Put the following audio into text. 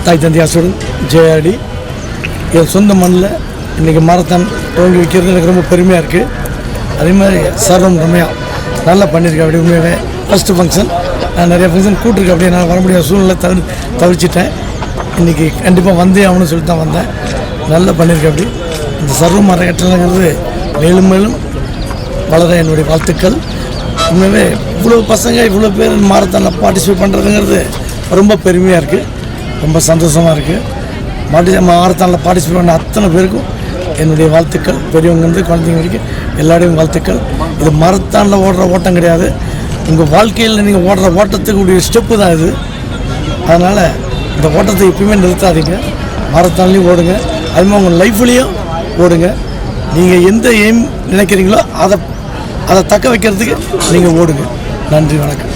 தாய் தந்தி ஆசுடன் ஜெயாடி என் சொந்த மண்ணில் இன்றைக்கி மாரத்தான் துவங்கி வைக்கிறது எனக்கு ரொம்ப பெருமையாக இருக்குது. அதே மாதிரி சர்வம் ரம்யா நல்லா பண்ணியிருக்கேன். அப்படி உண்மையாகவே ஃபஸ்ட்டு ஃபங்க்ஷன் நான் நிறைய ஃபங்க்ஷன் கூட்டிருக்கேன். அப்படியே நான் வர முடியாத சூழ்நிலை தவிர்த்துட்டேன். இன்றைக்கி கண்டிப்பாக வந்தே ஆகணும்னு சொல்லிட்டு தான் வந்தேன். நல்லா பண்ணியிருக்கேன். அப்படி இந்த சர்வம் அறக்கட்டளைங்கிறது மேலும் மேலும் வளர என்னுடைய வாழ்த்துக்கள். உண்மையாகவே இவ்வளோ பசங்க இவ்வளோ பேர் மாரத்தானில் பார்ட்டிசிபேட் பண்ணுறதுங்கிறது ரொம்ப பெருமையாக இருக்குது, ரொம்ப சந்தோஷமாக இருக்குது. மாரத்தானில் பார்ட்டிசிபேட் பண்ண அத்தனை பேருக்கும் என்னுடைய வாழ்த்துக்கள். பெரியவங்கலேருந்து குழந்தைங்க வரைக்கும் எல்லாரையும் வாழ்த்துக்கள். இது மாரத்தானில் ஓடுற ஓட்டம் கிடையாது, உங்கள் வாழ்க்கையில் நீங்கள் ஓடுற ஓட்டத்துக்கு உடைய ஸ்டெப்பு தான் இது. அதனால் இந்த ஓட்டத்தை எப்பயுமே நிறுத்தாதீங்க, மாரத்தான்லேயும் ஓடுங்க. அதுமாதிரி உங்கள் லைஃப்லேயும் ஓடுங்க. நீங்கள் எந்த எய்ம் நினைக்கிறீங்களோ அதை தக்க வைக்கிறதுக்கு நீங்கள் ஓடுங்க. நன்றி, வணக்கம்.